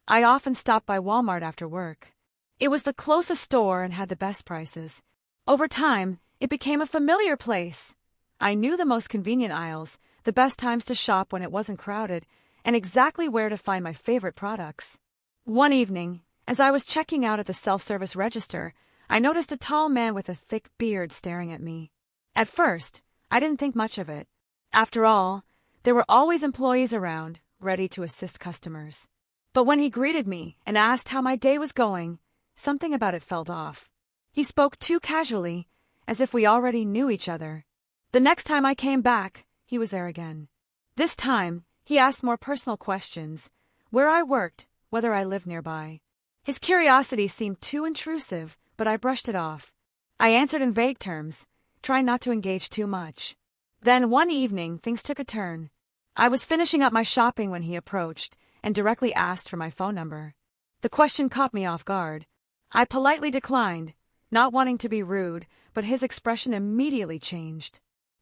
I often stopped by Walmart after work. It was the closest store and had the best prices. Over time, it became a familiar place. I knew the most convenient aisles, the best times to shop when it wasn't crowded, and exactly where to find my favorite products. One evening, as I was checking out at the self-service register, I noticed a tall man with a thick beard staring at me. At first, I didn't think much of it. After all, there were always employees around, ready to assist customers. But when he greeted me and asked how my day was going, something about it felt off. He spoke too casually, as if we already knew each other. The next time I came back, he was there again. This time, he asked more personal questions, where I worked, whether I lived nearby. His curiosity seemed too intrusive, but I brushed it off. I answered in vague terms, trying not to engage too much. Then one evening, things took a turn. I was finishing up my shopping when he approached and directly asked for my phone number. The question caught me off guard. I politely declined, not wanting to be rude, but his expression immediately changed.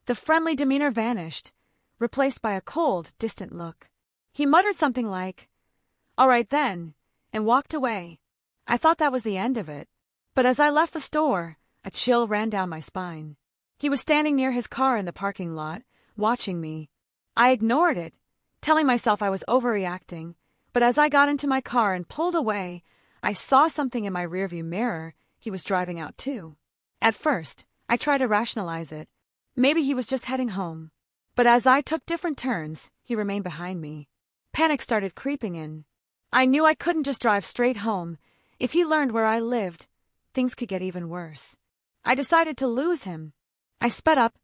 The friendly demeanor vanished, replaced by a cold, distant look. He muttered something like, "All right then," and walked away. I thought that was the end of it, but as I left the store, a chill ran down my spine. He was standing near his car in the parking lot, watching me. I ignored it, telling myself I was overreacting, but as I got into my car and pulled away, I saw something in my rearview mirror. He was driving out too. At first, I tried to rationalize it. Maybe he was just heading home. But as I took different turns, he remained behind me. Panic started creeping in. I knew I couldn't just drive straight home. If he learned where I lived, things could get even worse. I decided to lose him. I sped up,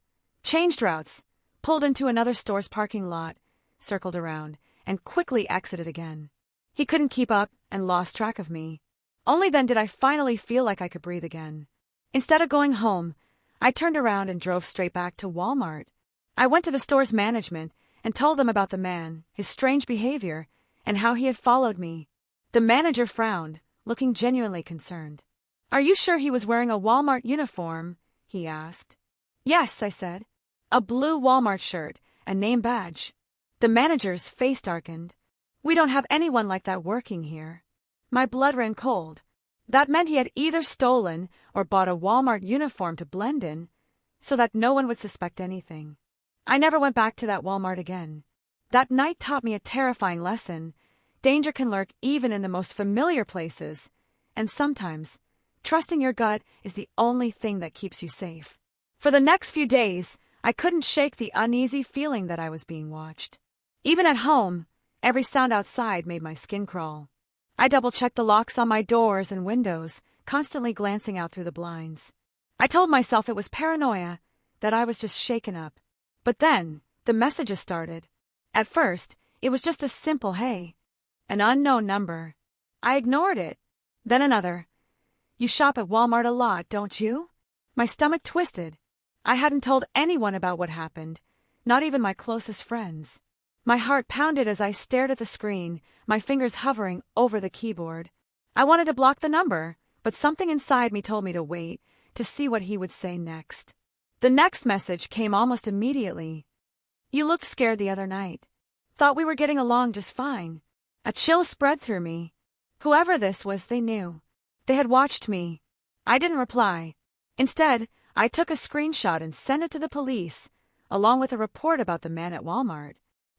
changed routes, pulled into another store's parking lot, circled around, and quickly exited again. He couldn't keep up and lost track of me. Only then did I finally feel like I could breathe again. Instead of going home, I turned around and drove straight back to Walmart. I went to the store's management and told them about the man, his strange behavior, and how he had followed me. The manager frowned, looking genuinely concerned. "Are you sure he was wearing a Walmart uniform?" he asked. "Yes," I said. "A blue Walmart shirt, a name badge." The manager's face darkened. "We don't have anyone like that working here." My blood ran cold. That meant he had either stolen or bought a Walmart uniform to blend in, so that no one would suspect anything. I never went back to that Walmart again. That night taught me a terrifying lesson. Danger can lurk even in the most familiar places, and sometimes, trusting your gut is the only thing that keeps you safe. For the next few days, I couldn't shake the uneasy feeling that I was being watched. Even at home, every sound outside made my skin crawl. I double-checked the locks on my doors and windows, constantly glancing out through the blinds. I told myself it was paranoia, that I was just shaken up. But then, the messages started. At first, it was just a simple "hey," an unknown number. I ignored it. Then another. "You shop at Walmart a lot, don't you?" My stomach twisted. I hadn't told anyone about what happened, not even my closest friends. My heart pounded as I stared at the screen, my fingers hovering over the keyboard. I wanted to block the number, but something inside me told me to wait, to see what he would say next. The next message came almost immediately. "You looked scared the other night. Thought we were getting along just fine." A chill spread through me. Whoever this was, they knew. They had watched me. I didn't reply. Instead, I took a screenshot and sent it to the police, along with a report about the man at Walmart.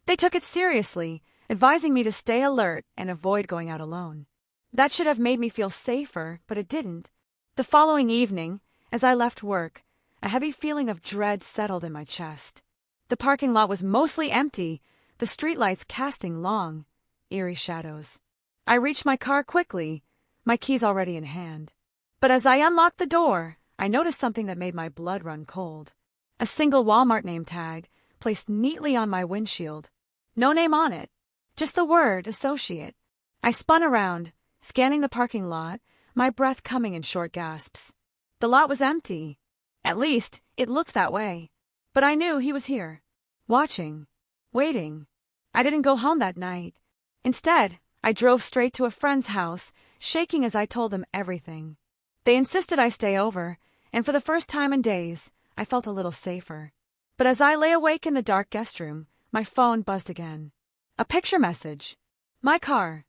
They took it seriously, advising me to stay alert and avoid going out alone. That should have made me feel safer, but it didn't. The following evening, as I left work, a heavy feeling of dread settled in my chest. The parking lot was mostly empty, the streetlights casting long, eerie shadows. I reached my car quickly, my keys already in hand. But as I unlocked the door, I noticed something that made my blood run cold. A single Walmart name tag, placed neatly on my windshield. No name on it, just the word associate. I spun around, scanning the parking lot, my breath coming in short gasps. The lot was empty. At least, it looked that way. But I knew he was here, watching, waiting. I didn't go home that night. Instead, I drove straight to a friend's house, shaking as I told them everything. They insisted I stay over, and for the first time in days, I felt a little safer. But as I lay awake in the dark guest room, my phone buzzed again. A picture message. My car.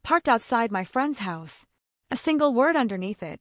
parked outside my friend's house. A single word underneath it.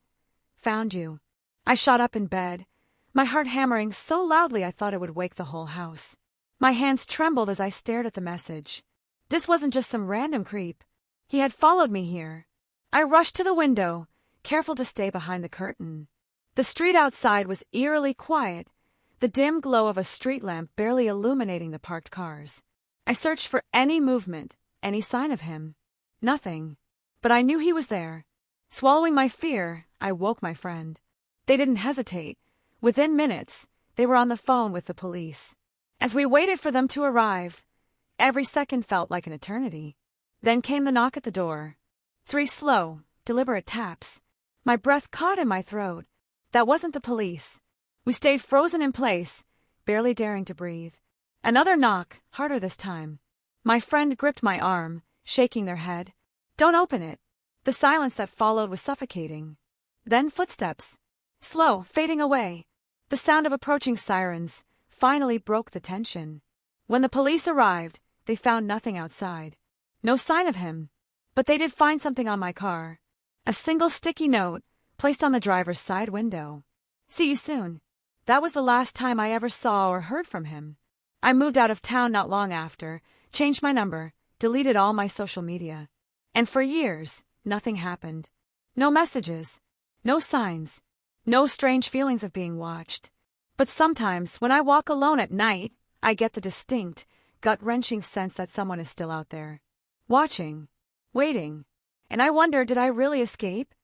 Found you. I shot up in bed, my heart hammering so loudly I thought it would wake the whole house. My hands trembled as I stared at the message. This wasn't just some random creep. He had followed me here. I rushed to the window, careful to stay behind the curtain. The street outside was eerily quiet, the dim glow of a street lamp barely illuminating the parked cars. I searched for any movement, any sign of him. Nothing. But I knew he was there. Swallowing my fear, I woke my friend. They didn't hesitate. Within minutes, they were on the phone with the police. As we waited for them to arrive, every second felt like an eternity. Then came the knock at the door. 3 slow, deliberate taps. My breath caught in my throat. That wasn't the police. We stayed frozen in place, barely daring to breathe. Another knock, harder this time. My friend gripped my arm, shaking their head. Don't open it. The silence that followed was suffocating. Then footsteps. Slow, fading away. The sound of approaching sirens finally broke the tension. When the police arrived, they found nothing outside. No sign of him. But they did find something on my car. A single sticky note, placed on the driver's side window. See you soon. That was the last time I ever saw or heard from him. I moved out of town not long after, changed my number, deleted all my social media. And for years, nothing happened. No messages. No signs. No strange feelings of being watched. But sometimes, when I walk alone at night, I get the distinct, gut-wrenching sense that someone is still out there. Watching. Waiting. And I wonder, did I really escape?